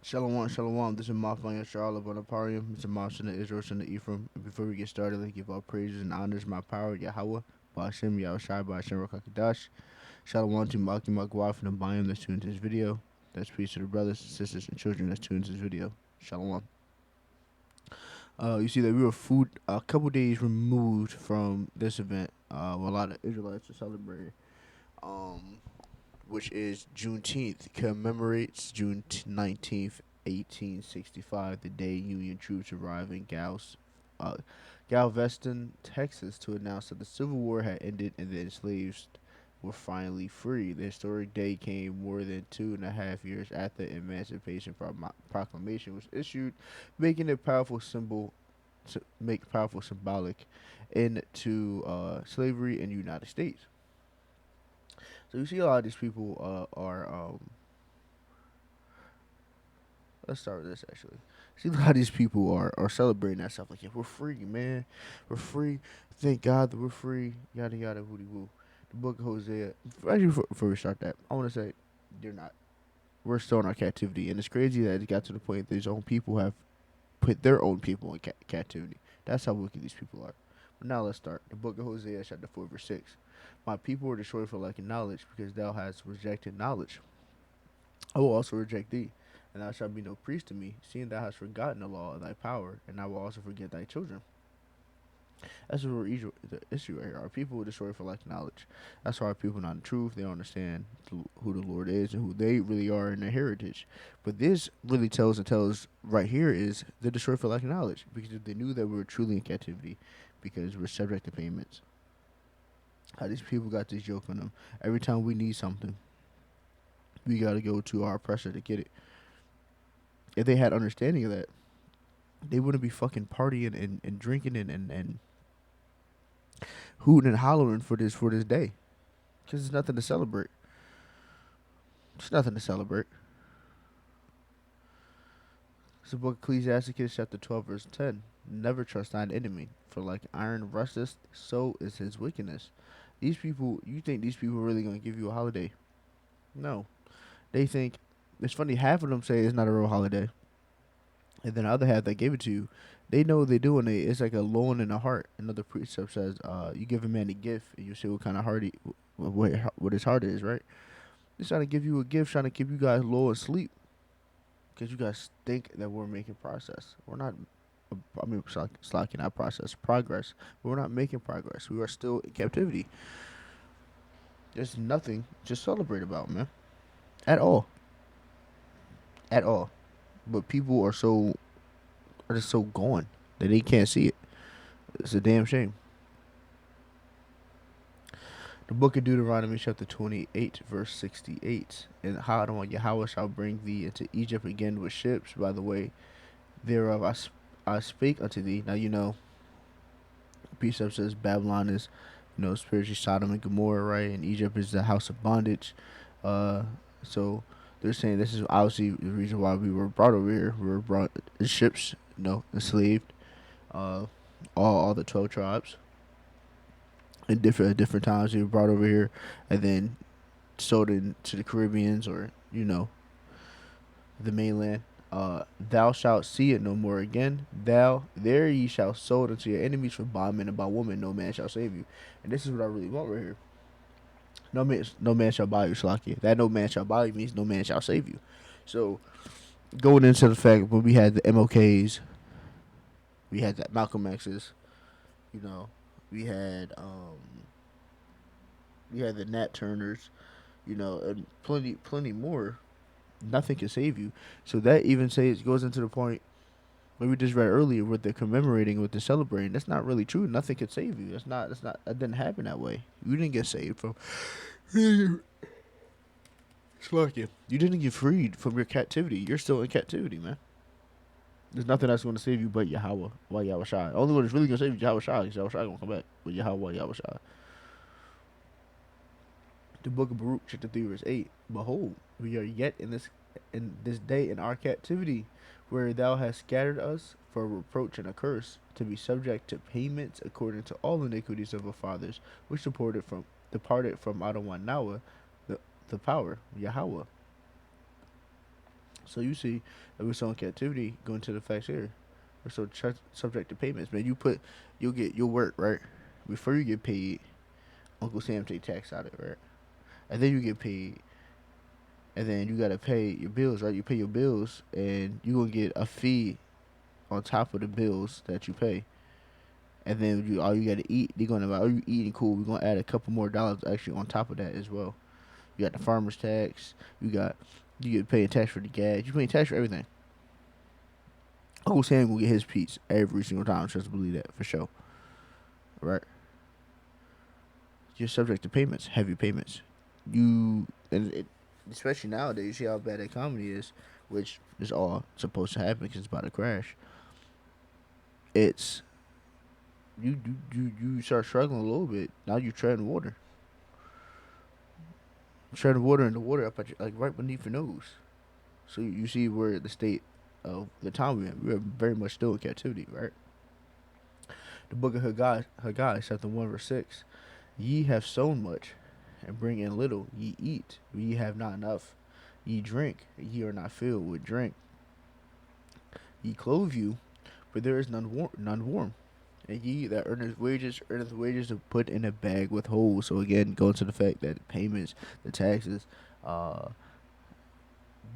Shalom, shalom. This is Mafan Yasharala Bonaparium. It's a Mosh and the Israel and the Ephraim. And before we get started, let's give all praises and honors my power, Yahweh, Ba'ashem, Yahushai, Ba'ashem, Rakakadash. Shalom to Maki Makwa from the biome that's tuned to this video. That's peace to the brothers, sisters, and children that's tuned to this video. Shalom. You see that we were a couple days removed from this event. Where a lot of Israelites are celebrating. Which is Juneteenth, commemorates June 19th, 1865, the day Union troops arrived in Galveston, Texas, to announce that the Civil War had ended and the enslaved were finally free. The historic day came more than 2.5 years after the Emancipation Proclamation was issued, making it powerful symbol to make powerful symbolic into slavery in the United States. So you see a lot of these people are let's start with this actually. See a lot of these people are celebrating that stuff like, yeah, we're free, man. We're free. Thank God that we're free. Yada yada woody woo. The book of Hosea. Actually, before we start that, I wanna say they're not. We're still in our captivity, and it's crazy that it got to the point that these own people have put their own people in captivity. That's how wicked these people are. But now let's start. The book of Hosea, chapter 4, verse 6. My people are destroyed for lacking knowledge, because thou hast rejected knowledge. I will also reject thee, and thou shalt be no priest to me, seeing thou hast forgotten the law of thy power, and I will also forget thy children. That's the issue right here. Our people are destroyed for lack of knowledge. That's why our people not in truth. They don't understand who the Lord is and who they really are in their heritage. But this really tells right here is they're destroyed for lack of knowledge, because if they knew that we were truly in captivity, because we're subject to payments. How these people got this joke on them. Every time we need something, we got to go to our oppressor to get it. If they had understanding of that, they wouldn't be fucking partying and drinking and hooting and hollering for this day, because it's nothing to celebrate. It's nothing to celebrate. It's the book of Ecclesiasticus, chapter 12, verse 10. Never trust thine enemy, for like iron rusteth, so is his wickedness. These people, you think these people are really going to give you a holiday? No. They think, it's funny, half of them say it's not a real holiday. And then the other half that gave it to you, they know what they're doing. It's like a loan in the heart. Another precept says, you give a man a gift, and you see what kind of heart what his heart is, right? He's trying to give you a gift, trying to keep you guys low and sleep, because you guys think that we're making progress. We're not. I mean, slacking our process, progress. But we're not making progress. We are still in captivity. There's nothing to celebrate about, man, at all. At all. But people are just so gone that they can't see it. It's a damn shame. The book of Deuteronomy, chapter 28, verse 68. And Yahweh shall bring thee into Egypt again with ships. By the way thereof I spake unto thee. Now, precept says Babylon is, spiritually Sodom and Gomorrah, right? And Egypt is the house of bondage. So they're saying this is obviously the reason why we were brought over here. We were brought in ships, enslaved. All the 12 tribes. At different times we were brought over here, and then sold into the Caribbeans or the mainland. Thou shalt see it no more again. There ye shall sold unto your enemies for bondmen and by woman. No man shall save you. And this is what I really want right here. No man shall buy you, Shlaki. That no man shall buy you means no man shall save you. So going into the fact when we had the MLKs, we had that Malcolm X's, we had the Nat Turners, and plenty more. Nothing can save you. So that even goes into the point what we just read earlier with the commemorating, with the celebrating. That's not really true. Nothing can save you. That didn't happen that way. You didn't get saved from. You didn't get freed from your captivity. You're still in captivity, man. There's nothing that's going to save you but Yahweh, Yahweh Shai. Only one that's really going to save you is Yahweh Shai. Yahweh Shai going to come back. But Yahweh Shai. The book of Baruch, chapter 3, verse 8. Behold, we are yet in this day in our captivity, where thou hast scattered us for a reproach and a curse, to be subject to payments according to all iniquities of our fathers, which departed from Adonai Nawa, the power, Yahweh. So you see, that we're still in captivity. Going to the facts here, we're still subject to payments. Man, you'll work right before you get paid. Uncle Sam take tax out of it, right? And then you get paid, and then you gotta pay your bills, right? You pay your bills, and you gonna get a fee on top of the bills that you pay. And then you all you gotta eat. They're gonna buy. Oh, you eating cool? We're gonna add a couple more dollars actually on top of that as well. You got the farmer's tax. You get paying tax for the gas. You paying tax for everything. Uncle Sam will get his piece every single time. Trust believe that for sure, right? You're subject to payments, heavy payments. Especially nowadays, you see how bad the economy is, which is all supposed to happen because it's about to crash. It's you start struggling a little bit. Now you're treading water, and the water up at like right beneath your nose. So you see where the state of the time we're in. We're very much still in captivity, right? The book of Haggai, chapter 1, verse 6. Ye have sown much, and bring in little. Ye eat, but ye have not enough. Ye drink, ye are not filled with drink. Ye clothe you, but there is none warm. And ye that earneth wages to put in a bag with holes. So again, going to the fact that the payments, the taxes, uh,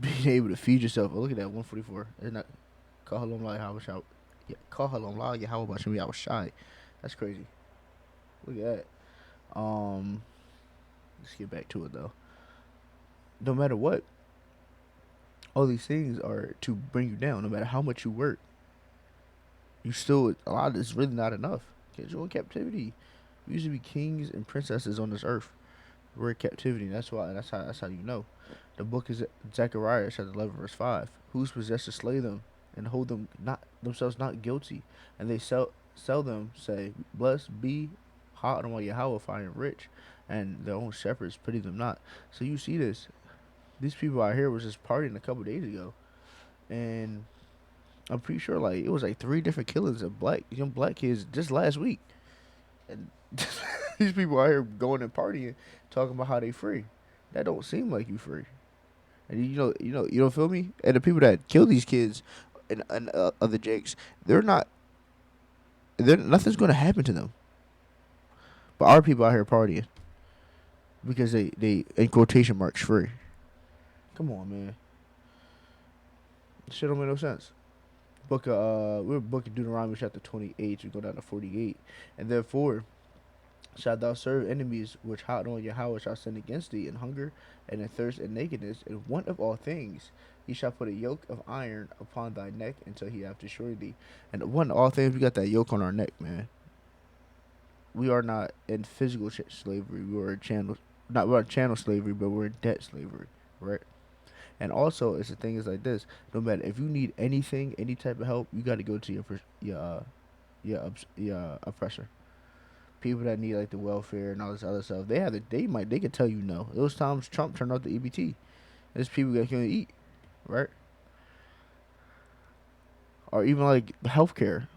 being able to feed yourself. Oh, look at that 144. Isn't that Kahalom like how much yeah, Kahalom like how about me? I was shy. That's crazy. Look at that. Let's get back to it though. No matter what, all these things are to bring you down. No matter how much you work, you still a lot of this is really not enough. Because you're in captivity. We used to be kings and princesses on this earth. We're in captivity. That's why. That's how you know. The book is Zechariah, chapter 11, verse 5. Who's possessed to slay them and hold them not themselves not guilty, and they sell them, say, blessed be Ha'adam Yahweh, fire and rich, and their own shepherds pity them not. So you see this. These people out here was just partying a couple days ago, and I'm pretty sure like it was like 3 different killings of young black kids just last week, and these people out here going and partying, talking about how they free. That don't seem like you free. And you don't feel me. And the people that kill these kids and other jakes, they're not. They're nothing's gonna happen to them. But our people out here partying because they in quotation marks free. Come on, man. This shit don't make no sense. We're book of Deuteronomy chapter 28. We go down to 48, and therefore shalt thou serve enemies which hot on Yahweh shall send against thee in hunger and in thirst and nakedness and want of all things. He shall put a yoke of iron upon thy neck until he have destroyed thee. And one of all things, we got that yoke on our neck, man. We are not in physical slavery. We are in channel, not we're in channel slavery, but we're in debt slavery, right? And also, it's the thing is like this: no matter if you need anything, any type of help, you got to go to your oppressor. People that need like the welfare and all this other stuff, they could tell you no. Those times Trump turned off the EBT. There's people that can't eat, right? Or even like healthcare.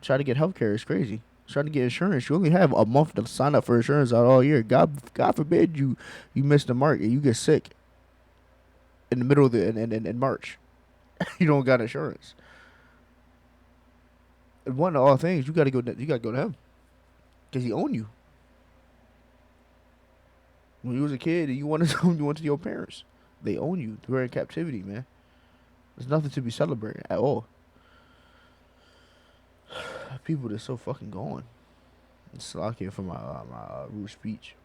Try to get healthcare is crazy. Try to get insurance. You only have a month to sign up for insurance out all year. God forbid you miss the mark and you get sick in the middle of in March. You don't got insurance. And one of all things, you got to go. You got to go to him because he own you. When you was a kid and you wanted something, you went to your parents. They own you. We're in captivity, man. There's nothing to be celebrating at all. People are so fucking gone. It's slacking for my rude speech.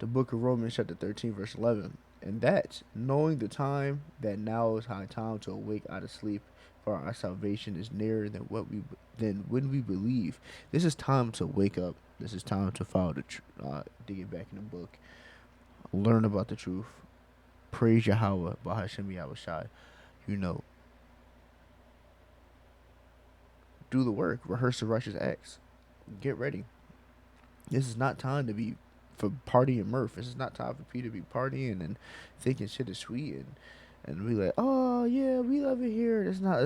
The book of Romans, chapter 13, verse 11. And that, knowing the time, that now is high time to awake out of sleep, for our salvation is nearer than when we believe. This is time to wake up. This is time to follow dig it back in the book, learn about the truth, praise Yahweh, Bahashem Yahweh Shai. You know, do the work, rehearse the righteous acts, get ready. This is not time to be for party and mirth. This is not time for Peter to be partying and thinking shit is sweet and be like, oh yeah, we love it here. It's not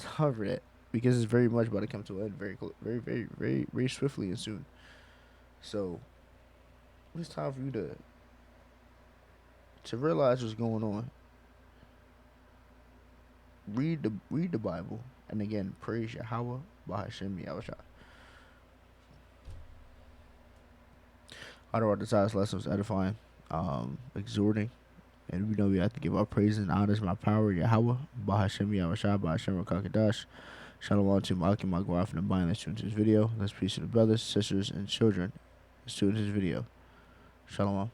time for that because it's very much about to come to an end very swiftly and soon. So it's time for you to realize what's going on. Read the Bible, and again, praise Yahweh, Bahashem Yahweh. Out of our desires, lessons, edifying, exhorting, and we know we have to give our praise and honors my power, Yahweh, Bahashem Yahweh, Bahashem Rakakadash. Shalom to Malaki Magwaf and Abine that's tuned to this video. Let's peace to the brothers, sisters, and children that's tuned to this video. Shalom.